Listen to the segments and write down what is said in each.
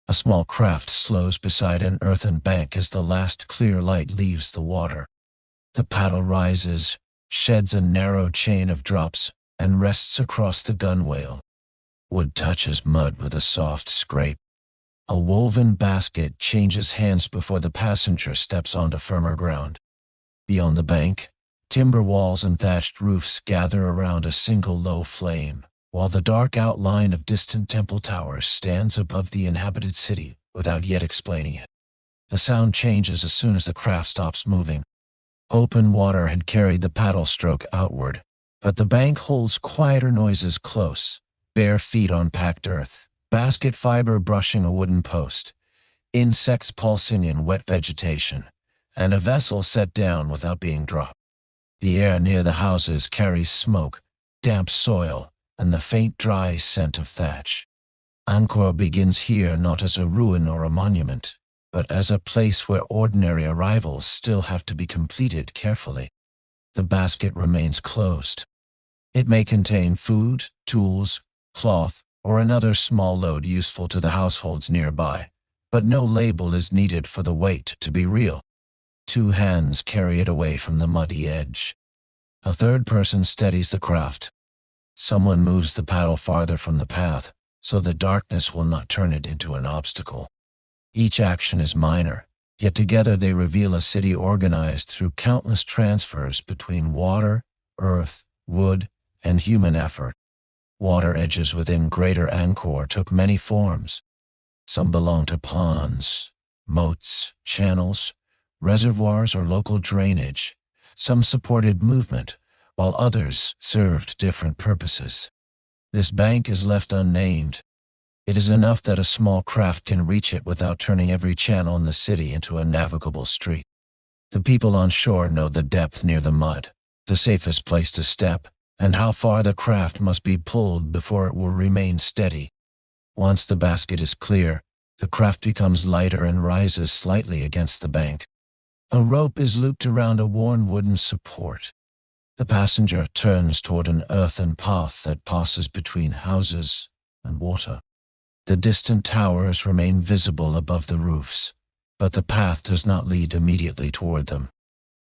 A small craft slows beside an earthen bank as the last clear light leaves the water. The paddle rises, sheds a narrow chain of drops, and rests across the gunwale. Wood touches mud with a soft scrape. A woven basket changes hands before the passenger steps onto firmer ground. Beyond the bank, timber walls and thatched roofs gather around a single low flame, while the dark outline of distant temple towers stands above the inhabited city without yet explaining it. The sound changes as soon as the craft stops moving. Open water had carried the paddle stroke outward, but the bank holds quieter noises close: bare feet on packed earth, basket fiber brushing a wooden post, insects pulsing in wet vegetation, and a vessel set down without being dropped. The air near the houses carries smoke, damp soil, and the faint dry scent of thatch. Angkor begins here not as a ruin or a monument, but as a place where ordinary arrivals still have to be completed carefully. The basket remains closed. It may contain food, tools, cloth, or another small load useful to the households nearby, but no label is needed for the weight to be real. 2 hands carry it away from the muddy edge. A third person steadies the craft. Someone moves the paddle farther from the path, so the darkness will not turn it into an obstacle. Each action is minor, yet together they reveal a city organized through countless transfers between water, earth, wood, and human effort. Water edges within Greater Angkor took many forms. Some belong to ponds, moats, channels, reservoirs, or local drainage. Some supported movement, while others served different purposes. This bank is left unnamed. It is enough that a small craft can reach it without turning every channel in the city into a navigable street. The people on shore know the depth near the mud, the safest place to step, and how far the craft must be pulled before it will remain steady. Once the basket is clear, the craft becomes lighter and rises slightly against the bank. A rope is looped around a worn wooden support. The passenger turns toward an earthen path that passes between houses and water. The distant towers remain visible above the roofs, but the path does not lead immediately toward them.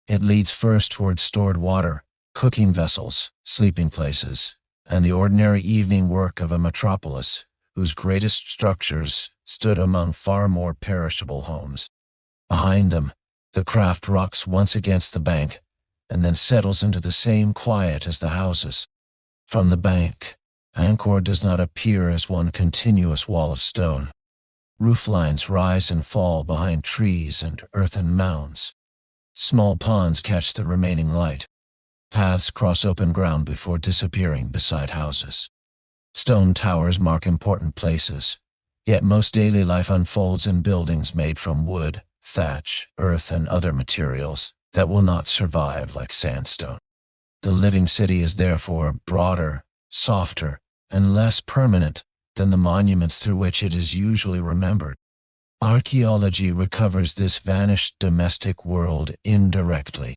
It leads first toward stored water, cooking vessels, sleeping places, and the ordinary evening work of a metropolis whose greatest structures stood among far more perishable homes. Behind them, the craft rocks once against the bank, and then settles into the same quiet as the houses. From the bank, Angkor does not appear as one continuous wall of stone. Roof lines rise and fall behind trees and earthen mounds. Small ponds catch the remaining light. Paths cross open ground before disappearing beside houses. Stone towers mark important places, yet most daily life unfolds in buildings made from wood, thatch, earth, and other materials that will not survive like sandstone. The living city is therefore broader, softer, and less permanent than the monuments through which it is usually remembered. Archaeology recovers this vanished domestic world indirectly.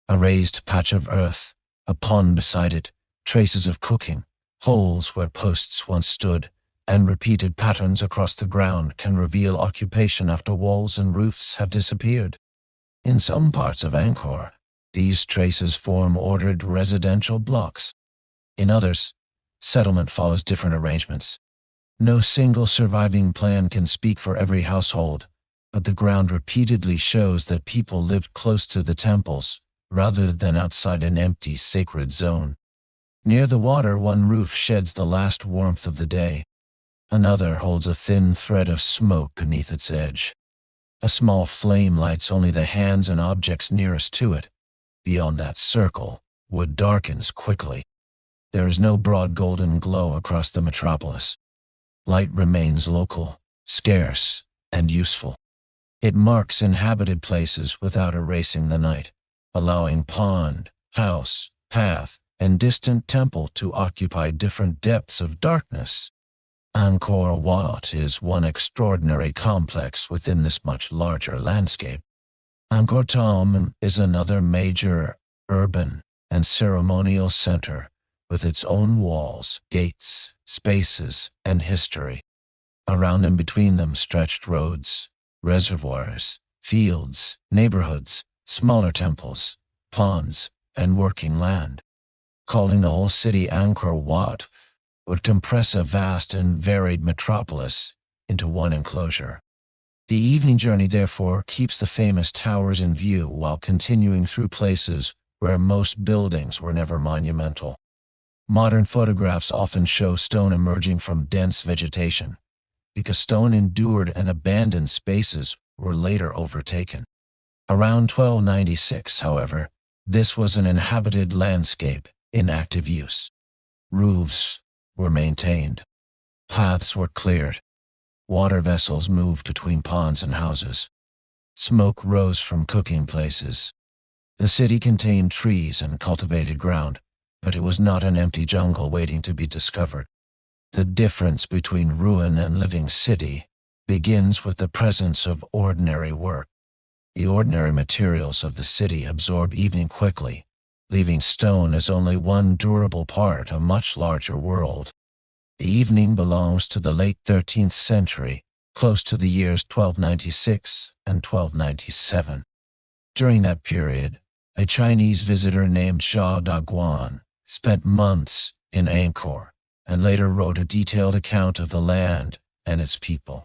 A raised patch of earth, a pond beside it, traces of cooking, holes where posts once stood, and repeated patterns across the ground can reveal occupation after walls and roofs have disappeared. In some parts of Angkor, these traces form ordered residential blocks. In others, settlement follows different arrangements. No single surviving plan can speak for every household, but the ground repeatedly shows that people lived close to the temples, rather than outside an empty sacred zone. Near the water, one roof sheds the last warmth of the day. Another holds a thin thread of smoke beneath its edge. A small flame lights only the hands and objects nearest to it. Beyond that circle, wood darkens quickly. There is no broad golden glow across the metropolis. Light remains local, scarce, and useful. It marks inhabited places without erasing the night, allowing pond, house, path, and distant temple to occupy different depths of darkness. Angkor Wat is one extraordinary complex within this much larger landscape. Angkor Thom is another major urban and ceremonial center with its own walls, gates, spaces, and history. Around and between them stretched roads, reservoirs, fields, neighborhoods, smaller temples, ponds, and working land. Calling the whole city Angkor Wat would compress a vast and varied metropolis into one enclosure. The evening journey, therefore, keeps the famous towers in view while continuing through places where most buildings were never monumental. Modern photographs often show stone emerging from dense vegetation, because stone endured and abandoned spaces were later overtaken. Around 1296, however, this was an inhabited landscape in active use. Roofs were maintained. Paths were cleared. Water vessels moved between ponds and houses. Smoke rose from cooking places. The city contained trees and cultivated ground, but it was not an empty jungle waiting to be discovered. The difference between ruin and living city begins with the presence of ordinary work. The ordinary materials of the city absorb evening quickly, leaving stone as only one durable part of a much larger world. The evening belongs to the late 13th century, close to the years 1296 and 1297. During that period, a Chinese visitor named Zhao Daguan spent months in Angkor and later wrote a detailed account of the land and its people.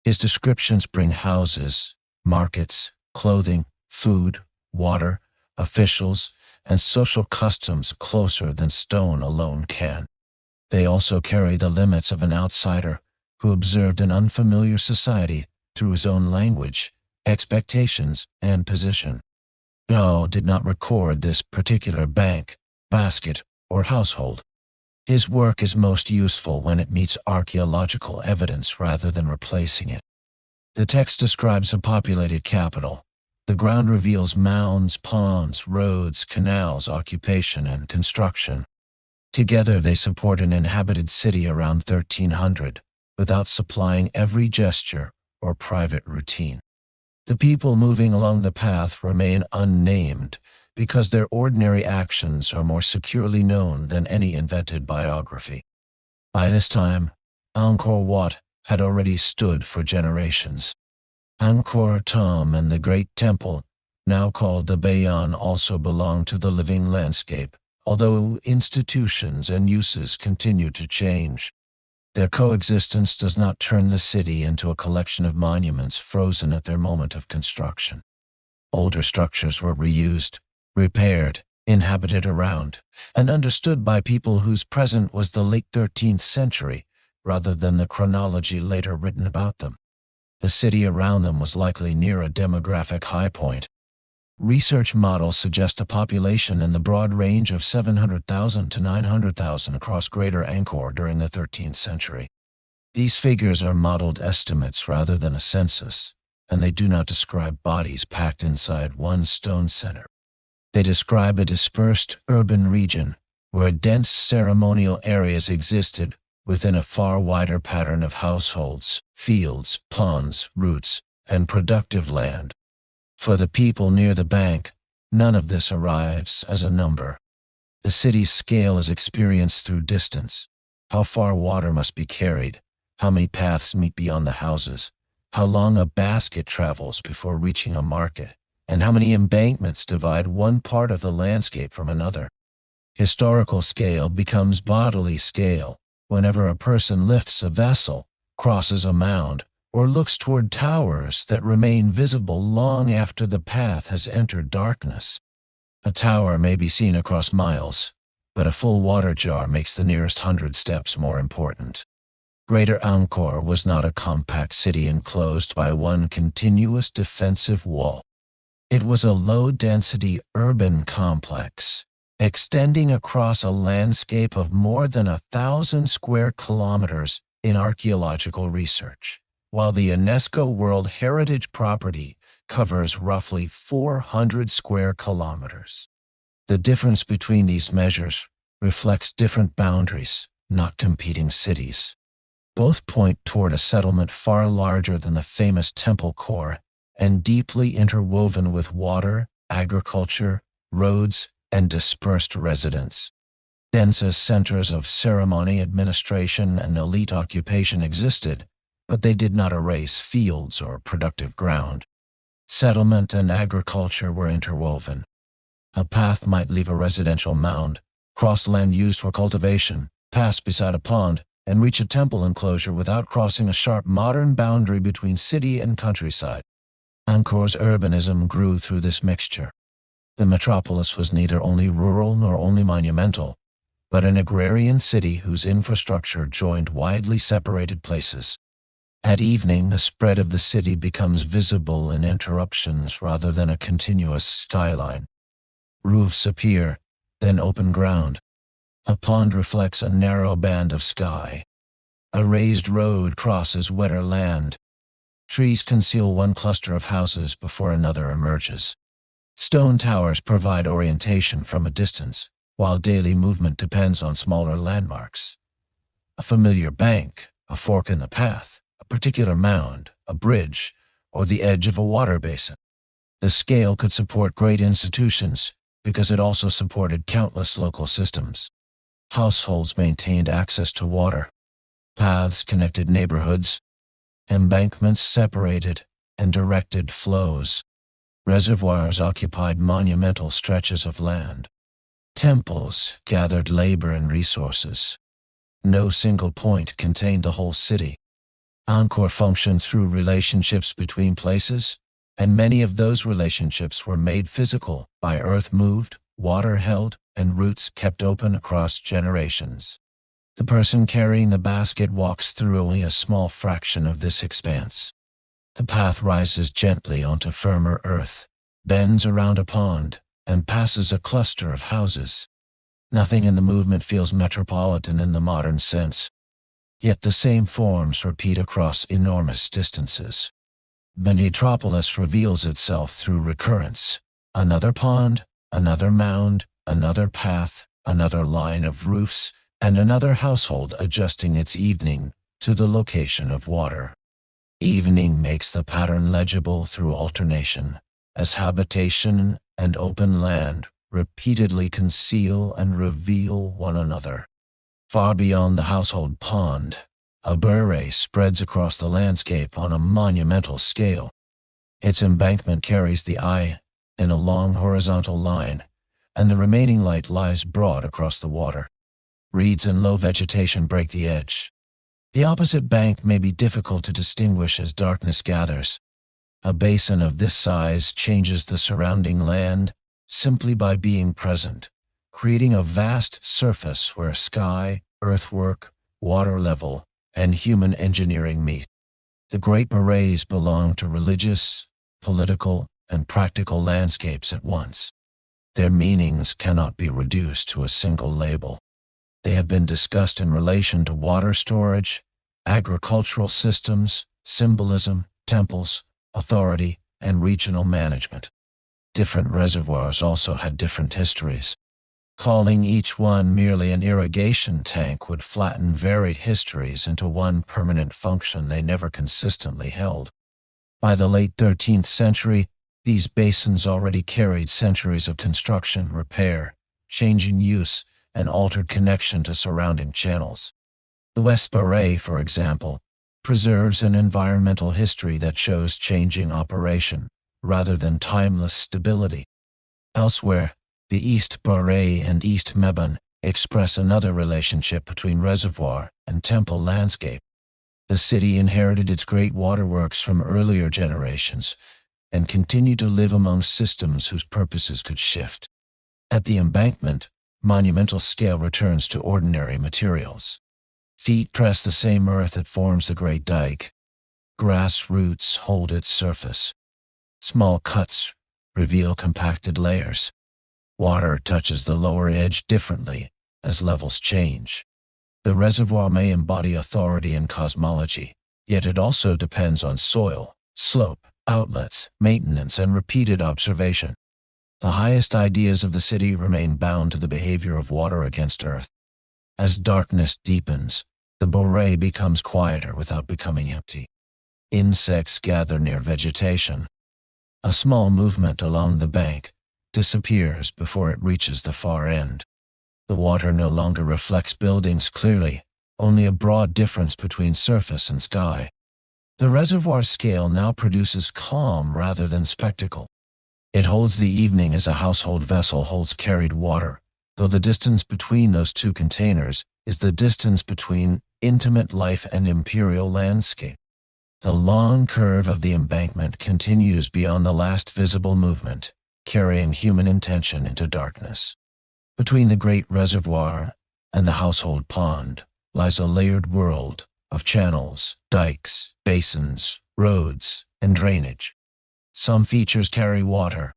His descriptions bring houses, markets, clothing, food, water, officials, and social customs closer than stone alone can. They also carry the limits of an outsider who observed an unfamiliar society through his own language, expectations, and position. Zhao did not record this particular bank, basket, or household. His work is most useful when it meets archaeological evidence rather than replacing it. The text describes a populated capital. The ground reveals mounds, ponds, roads, canals, occupation, and construction. Together they support an inhabited city around 1300, without supplying every gesture or private routine. The people moving along the path remain unnamed because their ordinary actions are more securely known than any invented biography. By this time, Angkor Wat had already stood for generations. Angkor Thom and the Great Temple, now called the Bayon, also belong to the living landscape, although institutions and uses continue to change. Their coexistence does not turn the city into a collection of monuments frozen at their moment of construction. Older structures were reused, repaired, inhabited around, and understood by people whose present was the late 13th century rather than the chronology later written about them. The city around them was likely near a demographic high point. Research models suggest a population in the broad range of 700,000 to 900,000 across Greater Angkor during the 13th century. These figures are modeled estimates rather than a census, and they do not describe bodies packed inside one stone center. They describe a dispersed urban region where dense ceremonial areas existed within a far wider pattern of households, fields, ponds, routes, and productive land. For the people near the bank, none of this arrives as a number. The city's scale is experienced through distance, how far water must be carried, how many paths meet beyond the houses, how long a basket travels before reaching a market, and how many embankments divide one part of the landscape from another. Historical scale becomes bodily scale whenever a person lifts a vessel, crosses a mound, or looks toward towers that remain visible long after the path has entered darkness. A tower may be seen across miles, but a full water jar makes the nearest 100 steps more important. Greater Angkor was not a compact city enclosed by one continuous defensive wall. It was a low-density urban complex, extending across a landscape of more than 1,000 square kilometers in archaeological research, while the UNESCO World Heritage Property covers roughly 400 square kilometers. The difference between these measures reflects different boundaries, not competing cities. Both point toward a settlement far larger than the famous temple core and deeply interwoven with water, agriculture, roads, and dispersed residents. Dense as centers of ceremony, administration, and elite occupation existed, but they did not erase fields or productive ground. Settlement and agriculture were interwoven. A path might leave a residential mound, cross land used for cultivation, pass beside a pond, and reach a temple enclosure without crossing a sharp modern boundary between city and countryside. Angkor's urbanism grew through this mixture. The metropolis was neither only rural nor only monumental, but an agrarian city whose infrastructure joined widely separated places. At evening, the spread of the city becomes visible in interruptions rather than a continuous skyline. Roofs appear, then open ground. A pond reflects a narrow band of sky. A raised road crosses wetter land. Trees conceal one cluster of houses before another emerges. Stone towers provide orientation from a distance, while daily movement depends on smaller landmarks. A familiar bank, a fork in the path, a particular mound, a bridge, or the edge of a water basin. The scale could support great institutions because it also supported countless local systems. Households maintained access to water. Paths connected neighborhoods. Embankments separated and directed flows. Reservoirs occupied monumental stretches of land. Temples gathered labor and resources. No single point contained the whole city. Angkor functioned through relationships between places, and many of those relationships were made physical by earth moved, water held, and routes kept open across generations. The person carrying the basket walks through only a small fraction of this expanse. The path rises gently onto firmer earth, bends around a pond, and passes a cluster of houses. Nothing in the movement feels metropolitan in the modern sense. Yet the same forms repeat across enormous distances. The metropolis reveals itself through recurrence. Another pond, another mound, another path, another line of roofs, and another household adjusting its evening to the location of water. Evening makes the pattern legible through alternation, as habitation and open land repeatedly conceal and reveal one another. Far beyond the household pond, a beret spreads across the landscape on a monumental scale. Its embankment carries the eye in a long horizontal line, and the remaining light lies broad across the water. Reeds and low vegetation break the edge. The opposite bank may be difficult to distinguish as darkness gathers. A basin of this size changes the surrounding land simply by being present, creating a vast surface where sky, earthwork, water level, and human engineering meet. The Great Berets belong to religious, political, and practical landscapes at once. Their meanings cannot be reduced to a single label. They have been discussed in relation to water storage, agricultural systems, symbolism, temples, authority, and regional management. Different reservoirs also had different histories. Calling each one merely an irrigation tank would flatten varied histories into one permanent function they never consistently held. By the late 13th century, these basins already carried centuries of construction, repair, changing use, and altered connection to surrounding channels. The West Beret, for example, preserves an environmental history that shows changing operation, rather than timeless stability. Elsewhere, the East Beret and East Meban express another relationship between reservoir and temple landscape. The city inherited its great waterworks from earlier generations and continued to live among systems whose purposes could shift. At the embankment, monumental scale returns to ordinary materials. Feet press the same earth that forms the Great Dike. Grass roots hold its surface. Small cuts reveal compacted layers. Water touches the lower edge differently as levels change. The reservoir may embody authority and cosmology, yet it also depends on soil, slope, outlets, maintenance, and repeated observation. The highest ideas of the city remain bound to the behavior of water against earth. As darkness deepens, the beret becomes quieter without becoming empty. Insects gather near vegetation. A small movement along the bank disappears before it reaches the far end. The water no longer reflects buildings clearly, only a broad difference between surface and sky. The reservoir scale now produces calm rather than spectacle. It holds the evening as a household vessel holds carried water, though the distance between those two containers is the distance between intimate life and imperial landscape. The long curve of the embankment continues beyond the last visible movement, carrying human intention into darkness. Between the great reservoir and the household pond lies a layered world of channels, dikes, basins, roads, and drainage. Some features carry water.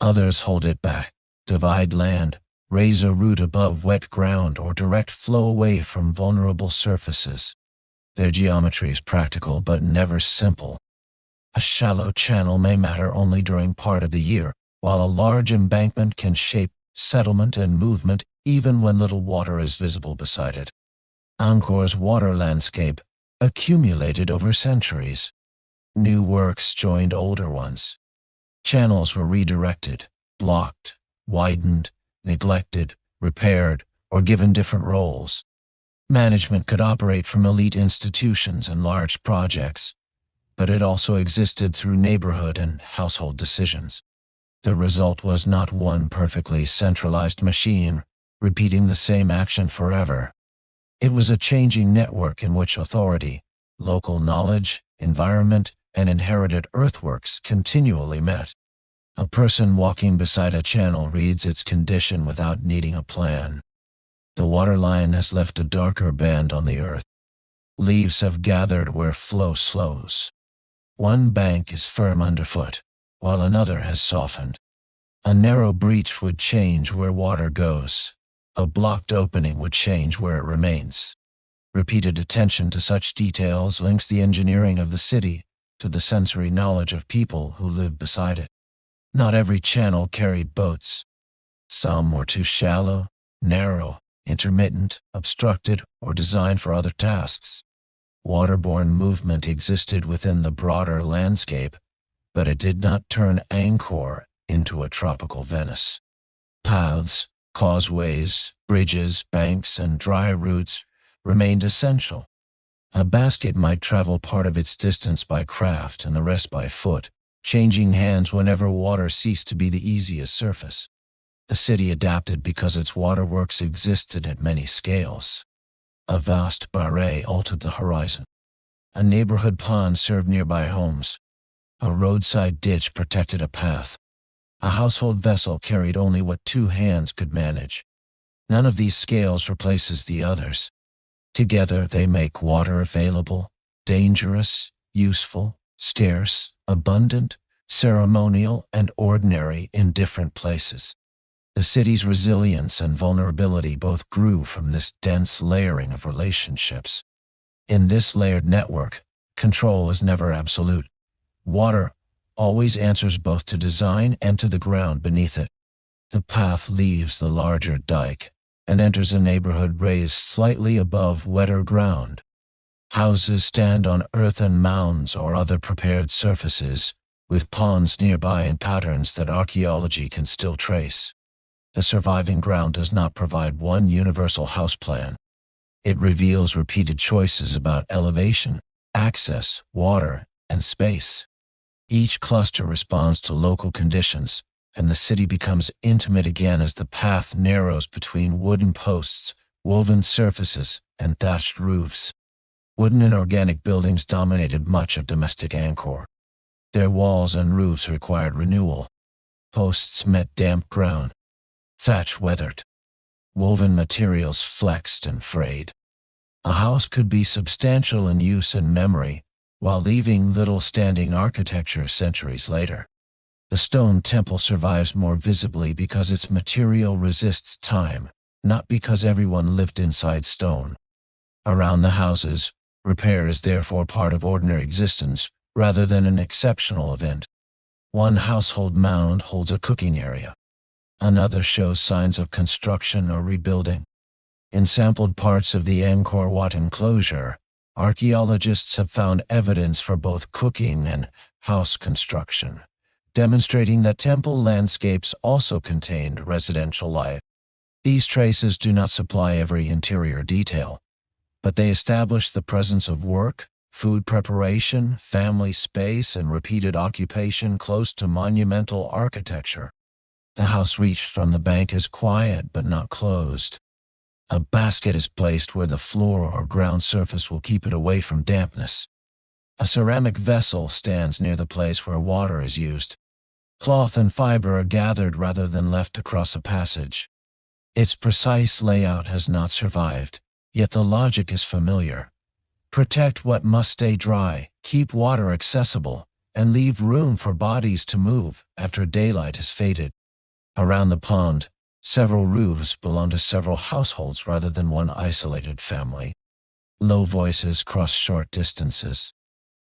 Others hold it back, divide land, raise a root above wet ground, or direct flow away from vulnerable surfaces. Their geometry is practical but never simple. A shallow channel may matter only during part of the year, while a large embankment can shape settlement and movement even when little water is visible beside it. Angkor's water landscape accumulated over centuries. New works joined older ones. Channels were redirected, blocked, widened, neglected, repaired, or given different roles. Management could operate from elite institutions and large projects, but it also existed through neighborhood and household decisions. The result was not one perfectly centralized machine, repeating the same action forever. It was a changing network in which authority, local knowledge, environment, and inherited earthworks continually met. A person walking beside a channel reads its condition without needing a plan. The waterline has left a darker band on the earth. Leaves have gathered where flow slows. One bank is firm underfoot, while another has softened. A narrow breach would change where water goes. A blocked opening would change where it remains. Repeated attention to such details links the engineering of the city to the sensory knowledge of people who lived beside it. Not every channel carried boats. Some were too shallow, narrow, intermittent, obstructed, or designed for other tasks. Waterborne movement existed within the broader landscape, but it did not turn Angkor into a tropical Venice. Paths, causeways, bridges, banks, and dry routes remained essential. A basket might travel part of its distance by craft and the rest by foot, changing hands whenever water ceased to be the easiest surface. The city adapted because its waterworks existed at many scales. A vast barrage altered the horizon. A neighborhood pond served nearby homes. A roadside ditch protected a path. A household vessel carried only what two hands could manage. None of these scales replaces the others. Together they make water available, dangerous, useful, scarce, abundant, ceremonial, and ordinary in different places. The city's resilience and vulnerability both grew from this dense layering of relationships. In this layered network, control is never absolute. Water always answers both to design and to the ground beneath it. The path leaves the larger dike and enters a neighborhood raised slightly above wetter ground. Houses stand on earthen mounds or other prepared surfaces, with ponds nearby in patterns that archaeology can still trace. The surviving ground does not provide one universal house plan. It reveals repeated choices about elevation, access, water, and space. Each cluster responds to local conditions, and the city becomes intimate again as the path narrows between wooden posts, woven surfaces, and thatched roofs. Wooden and organic buildings dominated much of domestic Angkor. Their walls and roofs required renewal. Posts met damp ground. Thatch weathered. Woven materials flexed and frayed. A house could be substantial in use and memory, while leaving little standing architecture centuries later. The stone temple survives more visibly because its material resists time, not because everyone lived inside stone. Around the houses, repair is therefore part of ordinary existence rather than an exceptional event. One household mound holds a cooking area. Another shows signs of construction or rebuilding. In sampled parts of the Angkor Wat enclosure, archaeologists have found evidence for both cooking and house construction, demonstrating that temple landscapes also contained residential life. These traces do not supply every interior detail, but they establish the presence of work, food preparation, family space, and repeated occupation close to monumental architecture. The house reached from the bank is quiet but not closed. A basket is placed where the floor or ground surface will keep it away from dampness. A ceramic vessel stands near the place where water is used. Cloth and fiber are gathered rather than left across a passage. Its precise layout has not survived, yet the logic is familiar. Protect what must stay dry, keep water accessible, and leave room for bodies to move after daylight has faded. Around the pond, several roofs belong to several households rather than one isolated family. Low voices cross short distances.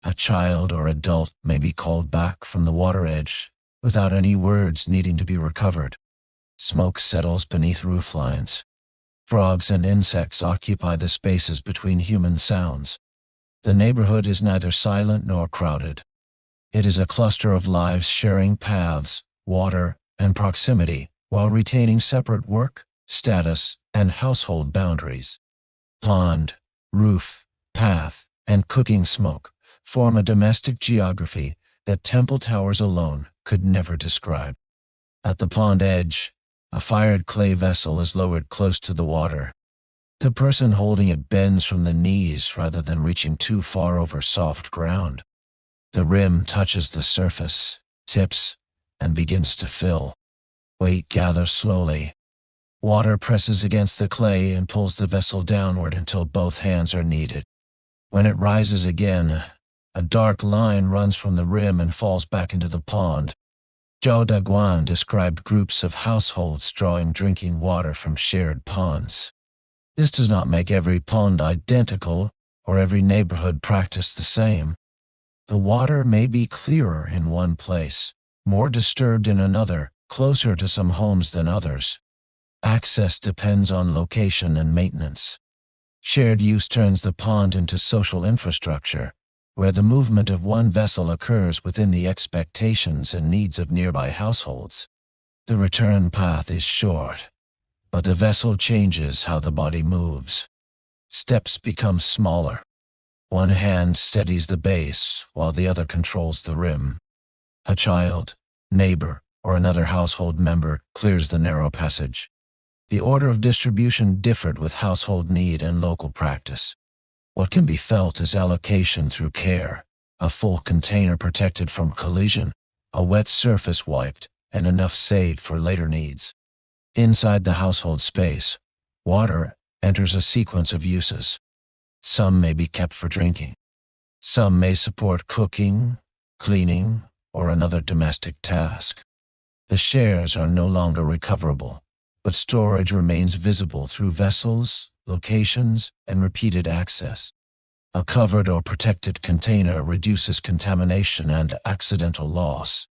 A child or adult may be called back from the water edge without any words needing to be recovered. Smoke settles beneath rooflines. Frogs and insects occupy the spaces between human sounds. The neighborhood is neither silent nor crowded. It is a cluster of lives sharing paths, water, and proximity, while retaining separate work, status, and household boundaries. Pond, roof, path, and cooking smoke form a domestic geography that temple towers alone could never describe. At the pond edge, a fired clay vessel is lowered close to the water. The person holding it bends from the knees rather than reaching too far over soft ground. The rim touches the surface, tips, and begins to fill. Weight gathers slowly. Water presses against the clay and pulls the vessel downward until both hands are needed. When it rises again, a dark line runs from the rim and falls back into the pond. Zhao Daguan described groups of households drawing drinking water from shared ponds. This does not make every pond identical or every neighborhood practice the same. The water may be clearer in one place, more disturbed in another, closer to some homes than others. Access depends on location and maintenance. Shared use turns the pond into social infrastructure, where the movement of one vessel occurs within the expectations and needs of nearby households. The return path is short, but the vessel changes how the body moves. Steps become smaller. One hand steadies the base while the other controls the rim. A child, neighbor, or another household member clears the narrow passage. The order of distribution differed with household need and local practice. What can be felt is allocation through care, a full container protected from collision, a wet surface wiped, and enough saved for later needs. Inside the household space, water enters a sequence of uses. Some may be kept for drinking. Some may support cooking, cleaning, or another domestic task. The shares are no longer recoverable, but storage remains visible through vessels, locations, and repeated access. A covered or protected container reduces contamination and accidental loss.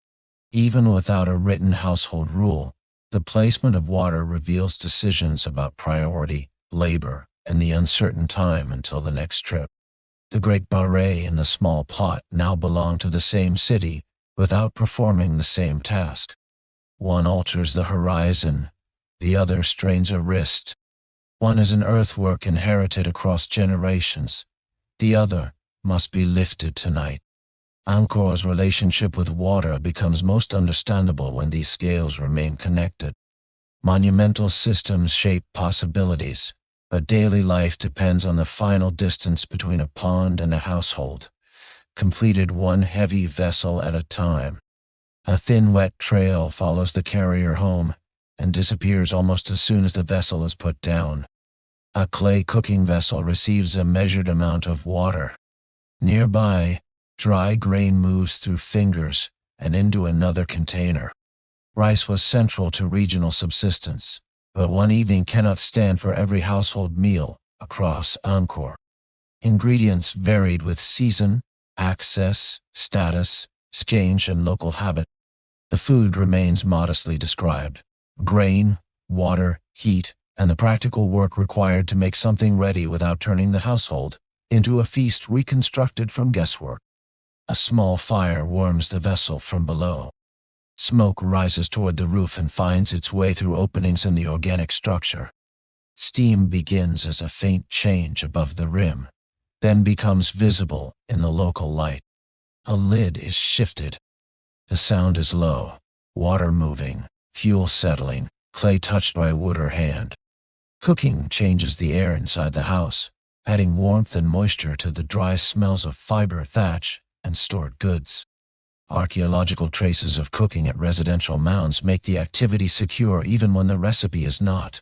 Even without a written household rule, the placement of water reveals decisions about priority, labor, and the uncertain time until the next trip. The great barret and the small pot now belong to the same city without performing the same task. One alters the horizon, the other strains a wrist. One is an earthwork inherited across generations. The other must be lifted tonight. Angkor's relationship with water becomes most understandable when these scales remain connected. Monumental systems shape possibilities, but daily life depends on the final distance between a pond and a household, completed one heavy vessel at a time. A thin wet trail follows the carrier home and disappears almost as soon as the vessel is put down. A clay cooking vessel receives a measured amount of water. Nearby, dry grain moves through fingers and into another container. Rice was central to regional subsistence, but one evening cannot stand for every household meal across Angkor. Ingredients varied with season, access, status, exchange, and local habit. The food remains modestly described: grain, water, heat, and the practical work required to make something ready without turning the household into a feast reconstructed from guesswork. A small fire warms the vessel from below. Smoke rises toward the roof and finds its way through openings in the organic structure. Steam begins as a faint change above the rim, then becomes visible in the local light. A lid is shifted. The sound is low, water moving, fuel settling, clay touched by wood or hand. Cooking changes the air inside the house, adding warmth and moisture to the dry smells of fiber, thatch, and stored goods. Archaeological traces of cooking at residential mounds make the activity secure even when the recipe is not.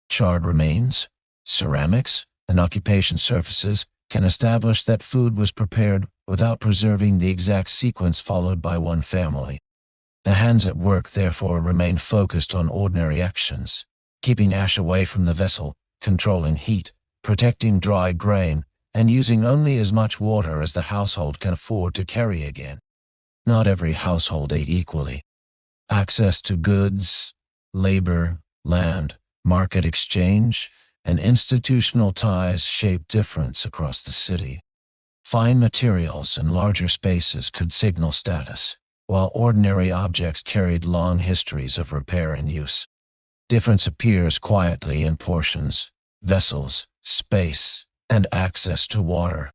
Charred remains, ceramics, and occupation surfaces can establish that food was prepared without preserving the exact sequence followed by one family. The hands at work therefore remain focused on ordinary actions, keeping ash away from the vessel, controlling heat, protecting dry grain, and using only as much water as the household can afford to carry again. Not every household ate equally. Access to goods, labor, land, market exchange, and institutional ties shaped difference across the city. Fine materials and larger spaces could signal status, while ordinary objects carried long histories of repair and use. Difference appears quietly in portions, vessels, space, and access to water.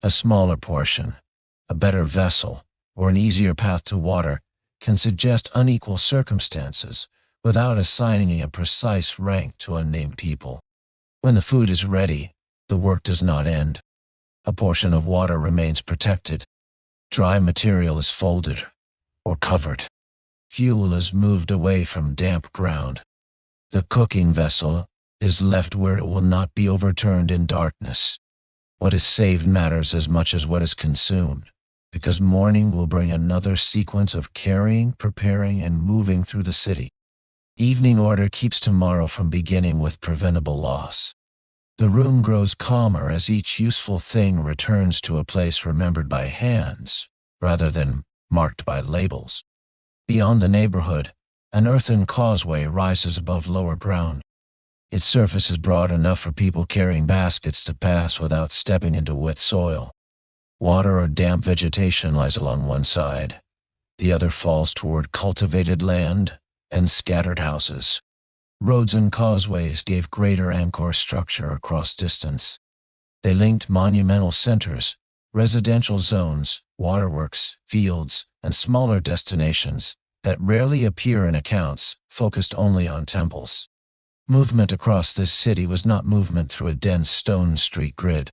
A smaller portion, a better vessel, or an easier path to water can suggest unequal circumstances without assigning a precise rank to unnamed people. When the food is ready, the work does not end. A portion of water remains protected. Dry material is folded or covered. Fuel is moved away from damp ground. The cooking vessel is left where it will not be overturned in darkness. What is saved matters as much as what is consumed, because morning will bring another sequence of carrying, preparing, and moving through the city. Evening order keeps tomorrow from beginning with preventable loss. The room grows calmer as each useful thing returns to a place remembered by hands, rather than marked by labels. Beyond the neighborhood, an earthen causeway rises above lower ground. Its surface is broad enough for people carrying baskets to pass without stepping into wet soil. Water or damp vegetation lies along one side. The other falls toward cultivated land and scattered houses. Roads and causeways gave Greater Angkor structure across distance. They linked monumental centers, residential zones, waterworks, fields, and smaller destinations that rarely appear in accounts, focused only on temples. Movement across this city was not movement through a dense stone street grid.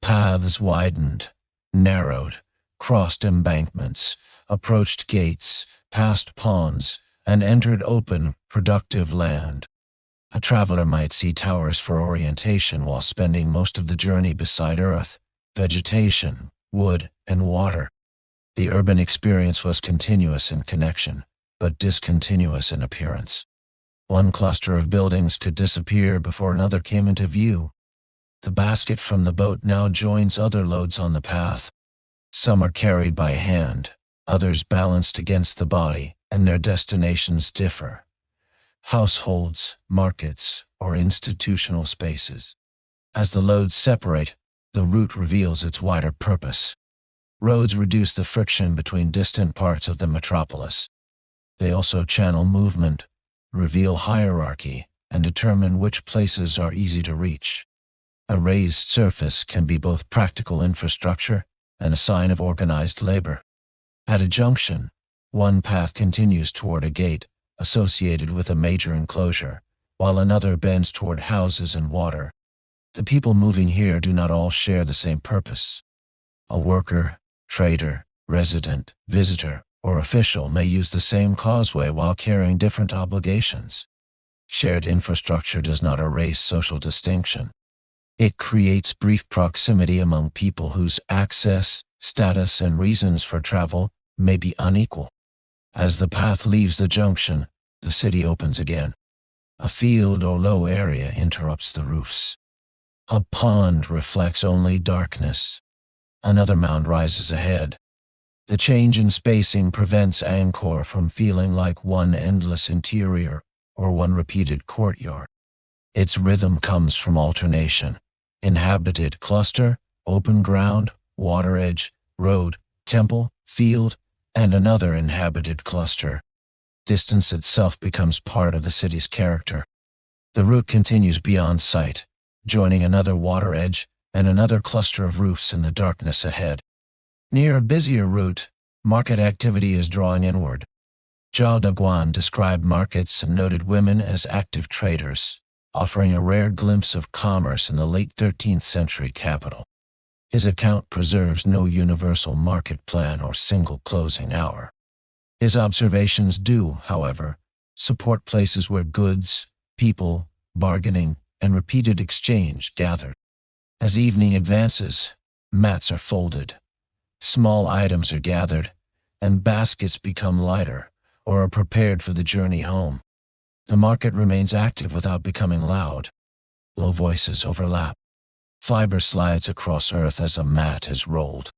Paths widened, narrowed, crossed embankments, approached gates, passed ponds, and entered open, productive land. A traveler might see towers for orientation while spending most of the journey beside earth, vegetation, wood, and water. The urban experience was continuous in connection, but discontinuous in appearance. One cluster of buildings could disappear before another came into view. The basket from the boat now joins other loads on the path. Some are carried by hand, others balanced against the body, and their destinations differ. Households, markets, or institutional spaces. As the loads separate, the route reveals its wider purpose. Roads reduce the friction between distant parts of the metropolis. They also channel movement, reveal hierarchy, and determine which places are easy to reach. A raised surface can be both practical infrastructure and a sign of organized labor. At a junction, one path continues toward a gate associated with a major enclosure, while another bends toward houses and water. The people moving here do not all share the same purpose. A worker, trader, resident, visitor, or official may use the same causeway while carrying different obligations. Shared infrastructure does not erase social distinction. It creates brief proximity among people whose access, status, and reasons for travel may be unequal. As the path leaves the junction, the city opens again. A field or low area interrupts the roofs. A pond reflects only darkness. Another mound rises ahead. The change in spacing prevents Angkor from feeling like one endless interior or one repeated courtyard. Its rhythm comes from alternation. Inhabited cluster, open ground, water edge, road, temple, field, and another inhabited cluster. Distance itself becomes part of the city's character. The route continues beyond sight, joining another water edge and another cluster of roofs in the darkness ahead. Near a busier route, market activity is drawing inward. Zhao Daguan described markets and noted women as active traders, offering a rare glimpse of commerce in the late 13th century capital. His account preserves no universal market plan or single closing hour. His observations do, however, support places where goods, people, bargaining, and repeated exchange gather. As evening advances, mats are folded, small items are gathered, and baskets become lighter or are prepared for the journey home. The market remains active without becoming loud. Low voices overlap. Fiber slides across earth as a mat is rolled.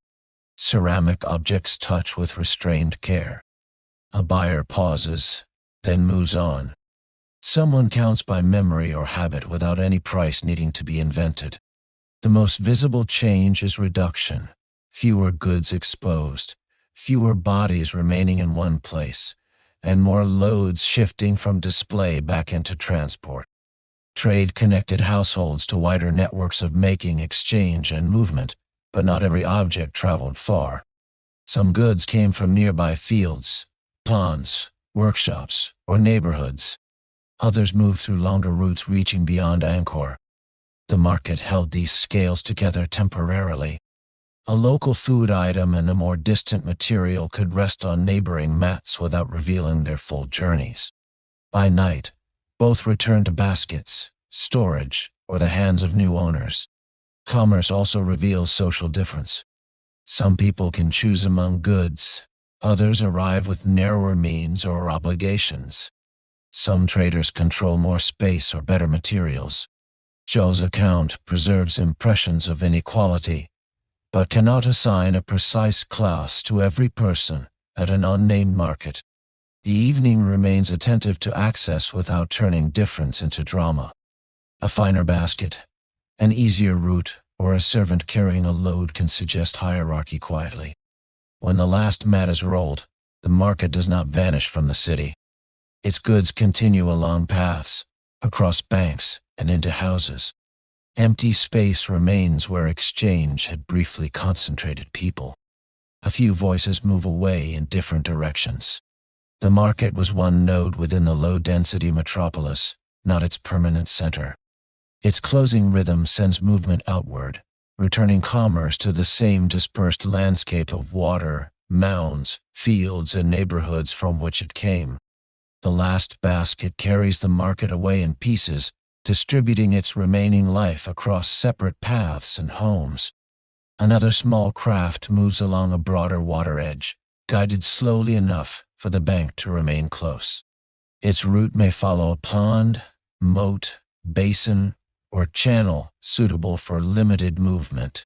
Ceramic objects touch with restrained care. A buyer pauses, then moves on. Someone counts by memory or habit without any price needing to be invented. The most visible change is reduction. Fewer goods exposed, fewer bodies remaining in one place, and more loads shifting from display back into transport. Trade connected households to wider networks of making, exchange, and movement, but not every object traveled far. Some goods came from nearby fields, ponds, workshops, or neighborhoods. Others moved through longer routes reaching beyond Angkor. The market held these scales together temporarily. A local food item and a more distant material could rest on neighboring mats without revealing their full journeys. By night, both returned to baskets, storage, or the hands of new owners. Commerce also reveals social difference. Some people can choose among goods. Others arrive with narrower means or obligations. Some traders control more space or better materials. Zhou's account preserves impressions of inequality, but cannot assign a precise class to every person at an unnamed market. The evening remains attentive to access without turning difference into drama. A finer basket, an easier route, or a servant carrying a load can suggest hierarchy quietly. When the last mat is rolled, the market does not vanish from the city. Its goods continue along paths, across banks, and into houses. Empty space remains where exchange had briefly concentrated people. A few voices move away in different directions. The market was one node within the low-density metropolis, not its permanent center. Its closing rhythm sends movement outward, returning commerce to the same dispersed landscape of water, mounds, fields, and neighborhoods from which it came. The last basket carries the market away in pieces, distributing its remaining life across separate paths and homes. Another small craft moves along a broader water edge, guided slowly enough for the bank to remain close. Its route may follow a pond, moat, basin, or channel suitable for limited movement.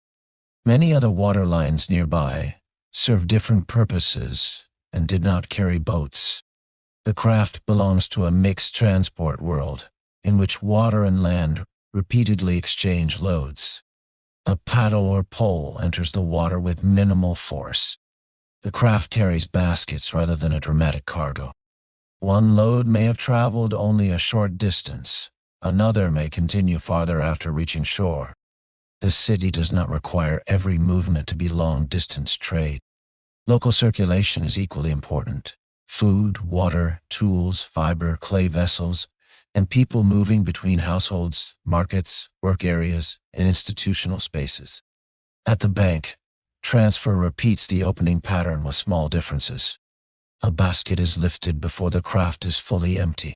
Many other water lines nearby serve different purposes and did not carry boats. The craft belongs to a mixed transport world, in which water and land repeatedly exchange loads. A paddle or pole enters the water with minimal force. The craft carries baskets rather than a dramatic cargo. One load may have traveled only a short distance. Another may continue farther after reaching shore. The city does not require every movement to be long-distance trade. Local circulation is equally important. Food, water, tools, fiber, clay vessels, and people moving between households, markets, work areas, and institutional spaces. At the bank, transfer repeats the opening pattern with small differences. A basket is lifted before the craft is fully empty.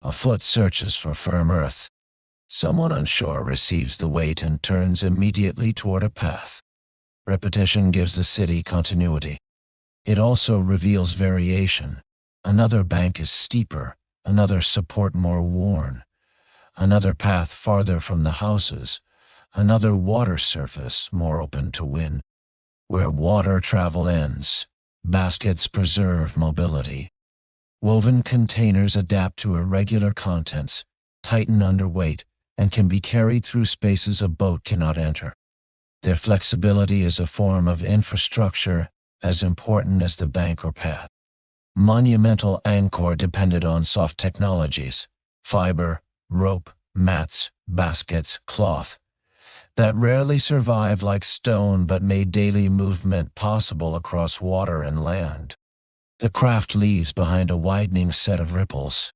A foot searches for firm earth. Someone on shore receives the weight and turns immediately toward a path. Repetition gives the city continuity. It also reveals variation. Another bank is steeper, another support more worn, another path farther from the houses, another water surface more open to wind. Where water travel ends, baskets preserve mobility. Woven containers adapt to irregular contents, tighten under weight, and can be carried through spaces a boat cannot enter. Their flexibility is a form of infrastructure as important as the bank or path. Monumental Angkor depended on soft technologies, fiber, rope, mats, baskets, cloth. that rarely survive like stone but made daily movement possible across water and land. The craft leaves behind a widening set of ripples.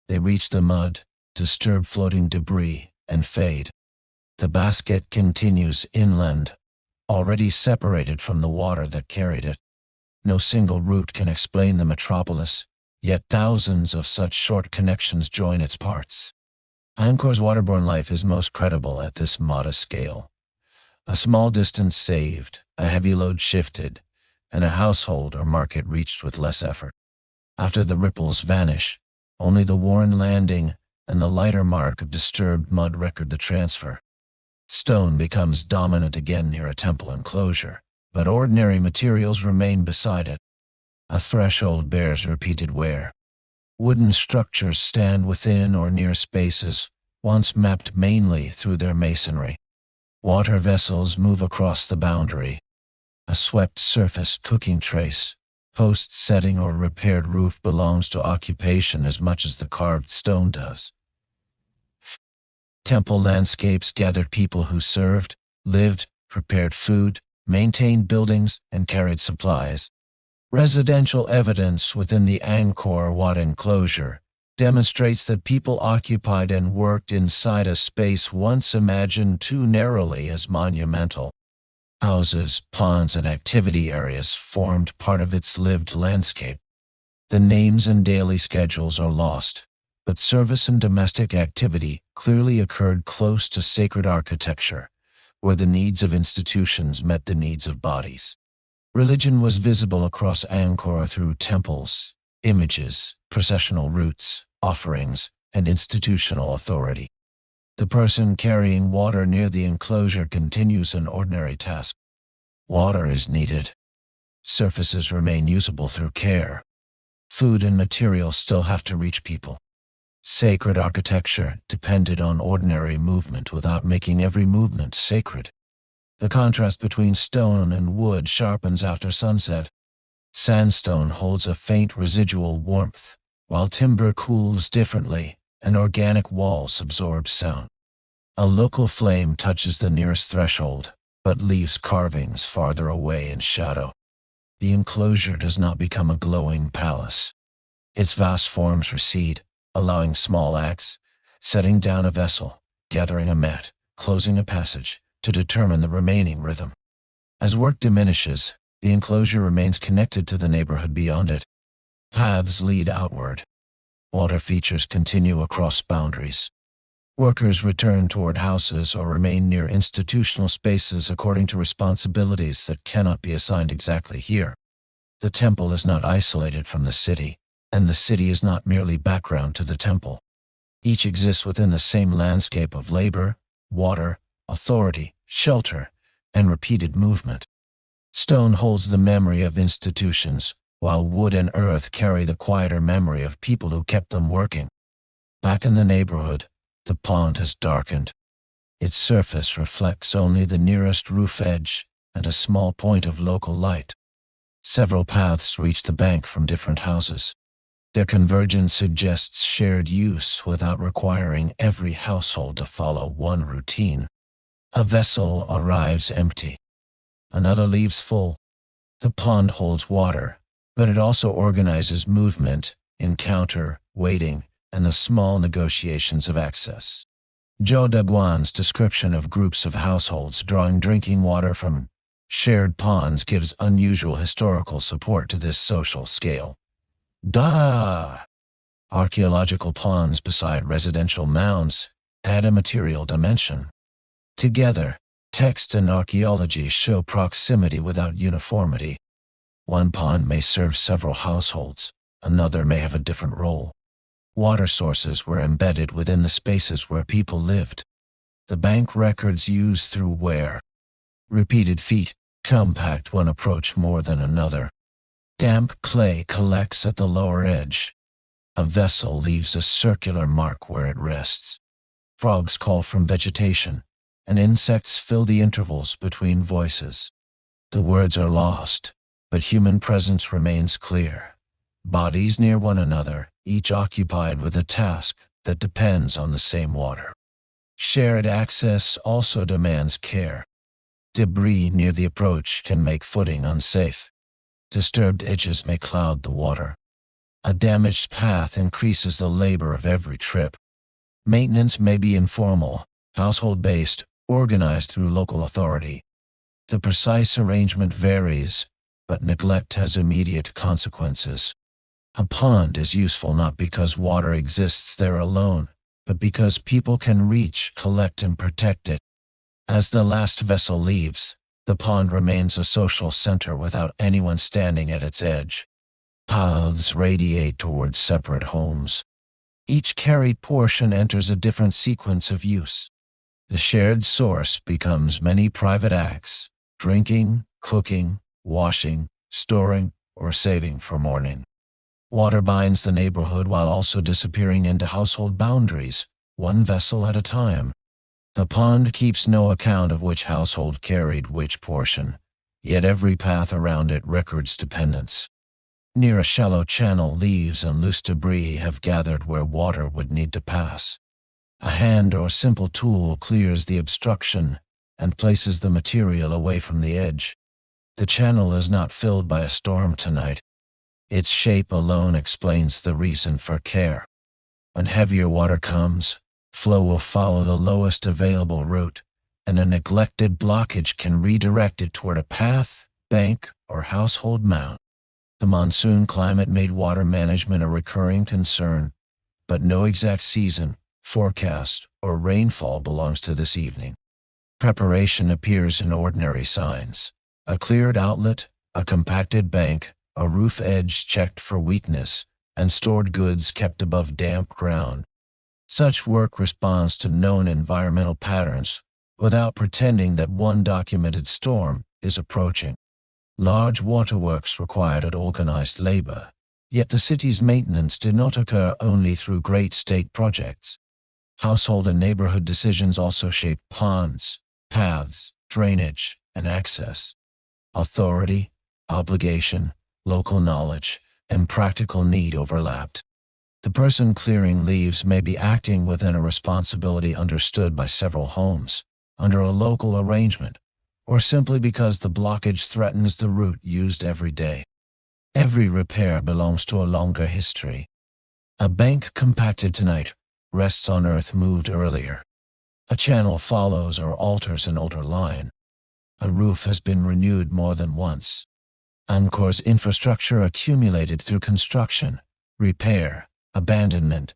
They reach the mud, disturb floating debris, and fade. The basket continues inland, already separated from the water that carried it. No single route can explain the metropolis, yet thousands of such short connections join its parts. Angkor's waterborne life is most credible at this modest scale. A small distance saved, a heavy load shifted, and a household or market reached with less effort. After the ripples vanish, only the worn landing and the lighter mark of disturbed mud record the transfer. Stone becomes dominant again near a temple enclosure, but ordinary materials remain beside it. A threshold bears repeated wear. Wooden structures stand within or near spaces, once mapped mainly through their masonry. Water vessels move across the boundary. A swept surface cooking trace, post setting or repaired roof belongs to occupation as much as the carved stone does. Temple landscapes gathered people who served, lived, prepared food, maintained buildings, and carried supplies. Residential evidence within the Angkor Wat enclosure demonstrates that people occupied and worked inside a space once imagined too narrowly as monumental. Houses, ponds, and activity areas formed part of its lived landscape. The names and daily schedules are lost, but service and domestic activity clearly occurred close to sacred architecture, where the needs of institutions met the needs of bodies. Religion was visible across Angkor through temples, images, processional routes, offerings, and institutional authority. The person carrying water near the enclosure continues an ordinary task. Water is needed. Surfaces remain usable through care. Food and materials still have to reach people. Sacred architecture depended on ordinary movement without making every movement sacred. The contrast between stone and wood sharpens after sunset. Sandstone holds a faint residual warmth, while timber cools differently, and organic walls absorb sound. A local flame touches the nearest threshold, but leaves carvings farther away in shadow. The enclosure does not become a glowing palace. Its vast forms recede, allowing small acts, setting down a vessel, gathering a mat, closing a passage, to determine the remaining rhythm. As work diminishes, the enclosure remains connected to the neighborhood beyond it. Paths lead outward. Water features continue across boundaries. Workers return toward houses or remain near institutional spaces according to responsibilities that cannot be assigned exactly here. The temple is not isolated from the city, and the city is not merely background to the temple. Each exists within the same landscape of labor, water, authority, shelter, and repeated movement. Stone holds the memory of institutions, while wood and earth carry the quieter memory of people who kept them working. Back in the neighborhood, the pond has darkened. Its surface reflects only the nearest roof edge and a small point of local light. Several paths reach the bank from different houses. Their convergence suggests shared use without requiring every household to follow one routine. A vessel arrives empty. Another leaves full. The pond holds water, but it also organizes movement, encounter, waiting, and the small negotiations of access. Zhou Daguan's description of groups of households drawing drinking water from shared ponds gives unusual historical support to this social scale. Archaeological ponds beside residential mounds add a material dimension. Together, text and archaeology show proximity without uniformity. One pond may serve several households, another may have a different role. Water sources were embedded within the spaces where people lived. The bank records used through wear. Repeated feet, compact one approach more than another. Damp clay collects at the lower edge. A vessel leaves a circular mark where it rests. Frogs call from vegetation, and insects fill the intervals between voices. The words are lost, but human presence remains clear. Bodies near one another, each occupied with a task that depends on the same water. Shared access also demands care. Debris near the approach can make footing unsafe. Disturbed edges may cloud the water. A damaged path increases the labor of every trip. Maintenance may be informal, household-based, organized through local authority. The precise arrangement varies, but neglect has immediate consequences. A pond is useful not because water exists there alone, but because people can reach, collect, and protect it. As the last vessel leaves, the pond remains a social center without anyone standing at its edge. Paths radiate towards separate homes. Each carried portion enters a different sequence of use. The shared source becomes many private acts: drinking, cooking, washing, storing, or saving for morning. Water binds the neighborhood while also disappearing into household boundaries, one vessel at a time. The pond keeps no account of which household carried which portion, yet every path around it records dependence. Near a shallow channel, leaves and loose debris have gathered where water would need to pass. A hand or simple tool clears the obstruction and places the material away from the edge. The channel is not filled by a storm tonight. Its shape alone explains the reason for care. When heavier water comes, flow will follow the lowest available route, and a neglected blockage can redirect it toward a path, bank, or household mound. The monsoon climate made water management a recurring concern, but no exact season, forecast, or rainfall belongs to this evening. Preparation appears in ordinary signs: a cleared outlet, a compacted bank, a roof edge checked for weakness, and stored goods kept above damp ground. Such work responds to known environmental patterns without pretending that one documented storm is approaching. Large waterworks required organized labor, yet the city's maintenance did not occur only through great state projects. Household and neighborhood decisions also shape ponds, paths, drainage, and access. Authority, obligation, local knowledge, and practical need overlapped. The person clearing leaves may be acting within a responsibility understood by several homes, under a local arrangement, or simply because the blockage threatens the route used every day. Every repair belongs to a longer history. A bank compacted tonight rests on earth moved earlier. A channel follows or alters an older line. A roof has been renewed more than once. Angkor's infrastructure accumulated through construction, repair, abandonment,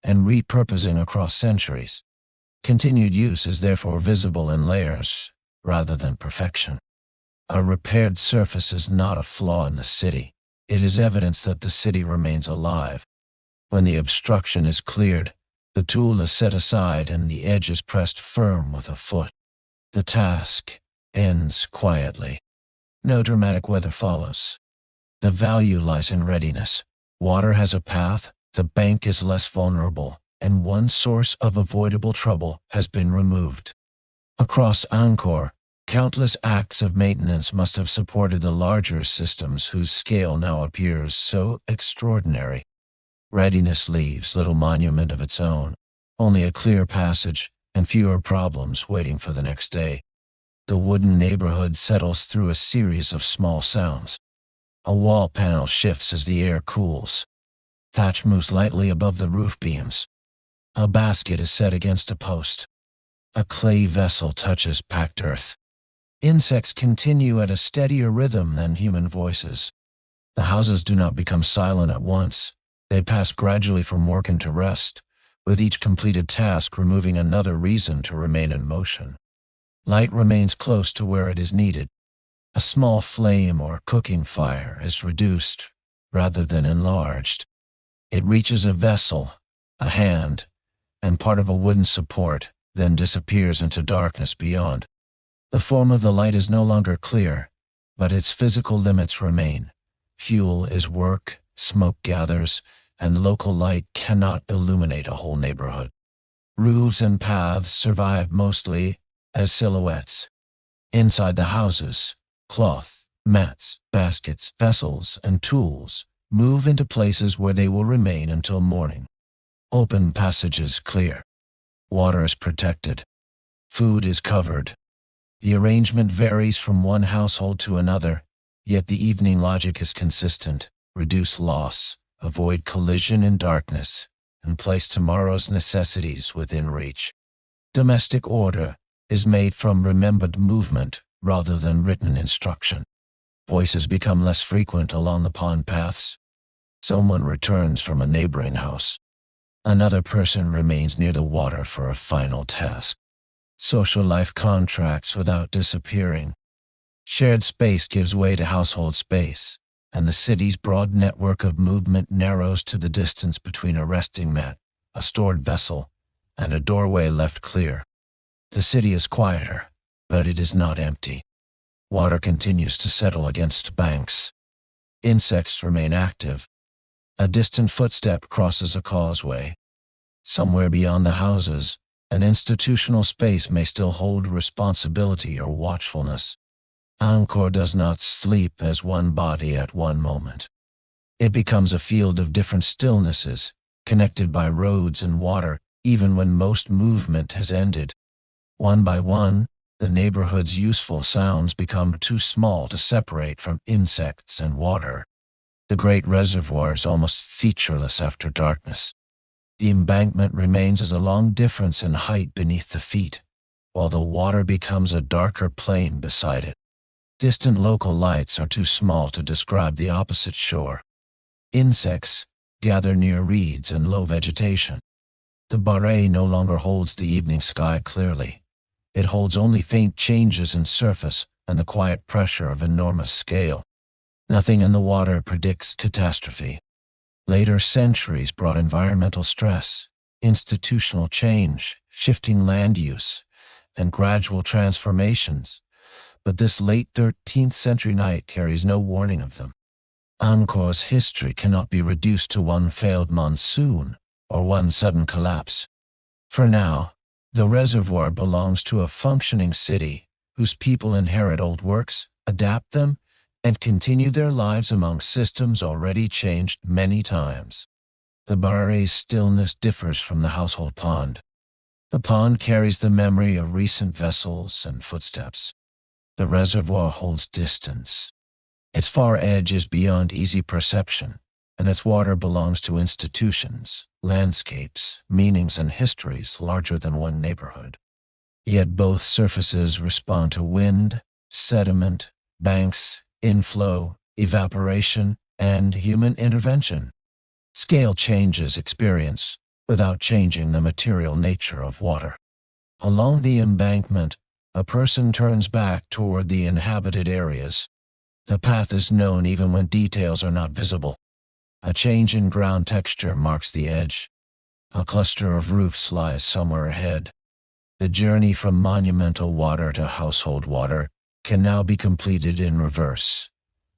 and repurposing across centuries. Continued use is therefore visible in layers, rather than perfection. A repaired surface is not a flaw in the city. It is evidence that the city remains alive. When the obstruction is cleared, the tool is set aside and the edge is pressed firm with a foot. The task ends quietly. No dramatic weather follows. The value lies in readiness. Water has a path, the bank is less vulnerable, and one source of avoidable trouble has been removed. Across Angkor, countless acts of maintenance must have supported the larger systems whose scale now appears so extraordinary. Readiness leaves little monument of its own, only a clear passage and fewer problems waiting for the next day. The wooden neighborhood settles through a series of small sounds. A wall panel shifts as the air cools. Thatch moves lightly above the roof beams. A basket is set against a post. A clay vessel touches packed earth. Insects continue at a steadier rhythm than human voices. The houses do not become silent at once. They pass gradually from work into rest, with each completed task removing another reason to remain in motion. Light remains close to where it is needed. A small flame or cooking fire is reduced rather than enlarged. It reaches a vessel, a hand, and part of a wooden support, then disappears into darkness beyond. The form of the light is no longer clear, but its physical limits remain. Fuel is work, smoke gathers, and local light cannot illuminate a whole neighborhood. Roofs and paths survive mostly as silhouettes. Inside the houses, cloth, mats, baskets, vessels, and tools move into places where they will remain until morning. Open passages clear. Water is protected. Food is covered. The arrangement varies from one household to another, yet the evening logic is consistent. Reduce loss, avoid collision in darkness, and place tomorrow's necessities within reach. Domestic order is made from remembered movement rather than written instruction. Voices become less frequent along the pond paths. Someone returns from a neighboring house. Another person remains near the water for a final task. Social life contracts without disappearing. Shared space gives way to household space, and the city's broad network of movement narrows to the distance between a resting mat, a stored vessel, and a doorway left clear. The city is quieter, but it is not empty. Water continues to settle against banks. Insects remain active. A distant footstep crosses a causeway. Somewhere beyond the houses, an institutional space may still hold responsibility or watchfulness. Angkor does not sleep as one body at one moment. It becomes a field of different stillnesses, connected by roads and water, even when most movement has ended. One by one, the neighborhood's useful sounds become too small to separate from insects and water. The great reservoir is almost featureless after darkness. The embankment remains as a long difference in height beneath the feet, while the water becomes a darker plain beside it. Distant local lights are too small to describe the opposite shore. Insects gather near reeds and low vegetation. The barre no longer holds the evening sky clearly. It holds only faint changes in surface and the quiet pressure of enormous scale. Nothing in the water predicts catastrophe. Later centuries brought environmental stress, institutional change, shifting land use, and gradual transformations, but this late 13th century night carries no warning of them. Angkor's history cannot be reduced to one failed monsoon or one sudden collapse. For now, the reservoir belongs to a functioning city whose people inherit old works, adapt them, and continue their lives among systems already changed many times. The barre's stillness differs from the household pond. The pond carries the memory of recent vessels and footsteps. The reservoir holds distance. Its far edge is beyond easy perception, and its water belongs to institutions, landscapes, meanings, and histories larger than one neighborhood. Yet both surfaces respond to wind, sediment, banks, inflow, evaporation, and human intervention. Scale changes experience without changing the material nature of water. Along the embankment, a person turns back toward the inhabited areas. The path is known even when details are not visible. A change in ground texture marks the edge. A cluster of roofs lies somewhere ahead. The journey from monumental water to household water can now be completed in reverse.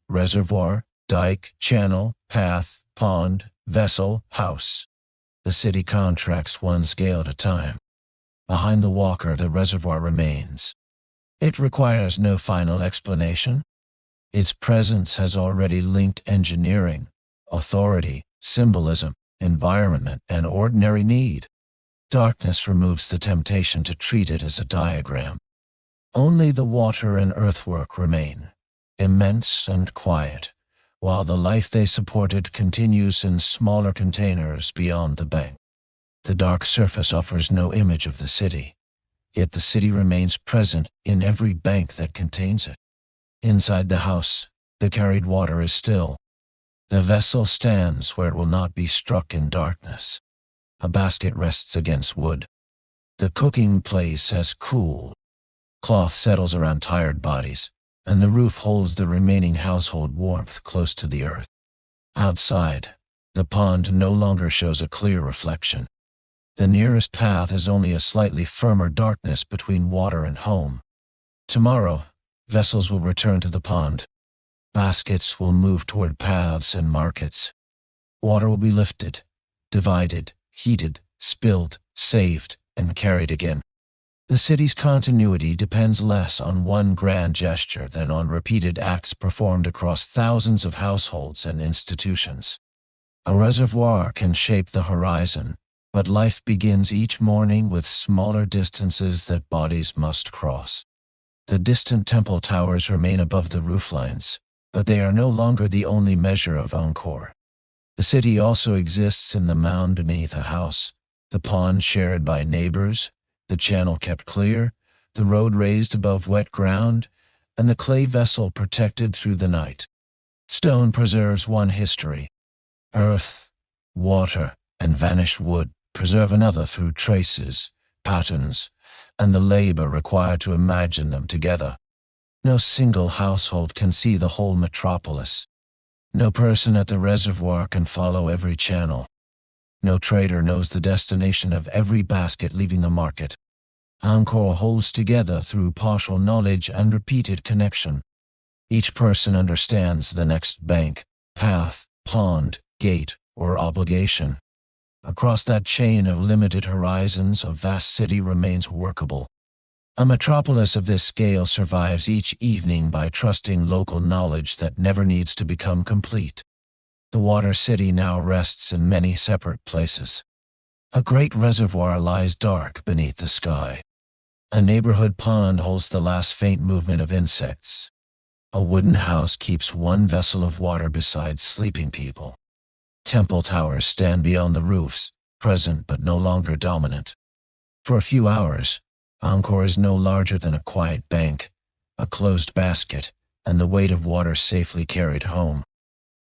Reservoir, dike, channel, path, pond, vessel, house. The city contracts one scale at a time. Behind the walker, the reservoir remains. It requires no final explanation. Its presence has already linked engineering, authority, symbolism, environment, and ordinary need. Darkness removes the temptation to treat it as a diagram. Only the water and earthwork remain, immense and quiet, while the life they supported continues in smaller containers beyond the bank. The dark surface offers no image of the city, yet the city remains present in every bank that contains it. Inside the house, the carried water is still. The vessel stands where it will not be struck in darkness. A basket rests against wood. The cooking place has cooled. Cloth settles around tired bodies, and the roof holds the remaining household warmth close to the earth. Outside, the pond no longer shows a clear reflection. The nearest path is only a slightly firmer darkness between water and home. Tomorrow, vessels will return to the pond. Baskets will move toward paths and markets. Water will be lifted, divided, heated, spilled, saved, and carried again. The city's continuity depends less on one grand gesture than on repeated acts performed across thousands of households and institutions. A reservoir can shape the horizon, But life begins each morning with smaller distances that bodies must cross. The distant temple towers remain above the rooflines, but they are no longer the only measure of Angkor. The city also exists in the mound beneath a house, the pond shared by neighbors, the channel kept clear, the road raised above wet ground, and the clay vessel protected through the night. Stone preserves one history. Earth, water, and vanished wood preserve another through traces, patterns, and the labor required to imagine them together. No single household can see the whole metropolis. No person at the reservoir can follow every channel. No trader knows the destination of every basket leaving the market. Angkor holds together through partial knowledge and repeated connection. Each person understands the next bank, path, pond, gate, or obligation. Across that chain of limited horizons, a vast city remains workable. A metropolis of this scale survives each evening by trusting local knowledge that never needs to become complete. The water city now rests in many separate places. A great reservoir lies dark beneath the sky. A neighborhood pond holds the last faint movement of insects. A wooden house keeps one vessel of water beside sleeping people. Temple towers stand beyond the roofs, present but no longer dominant. For a few hours, Angkor is no larger than a quiet bank, a closed basket, and the weight of water safely carried home.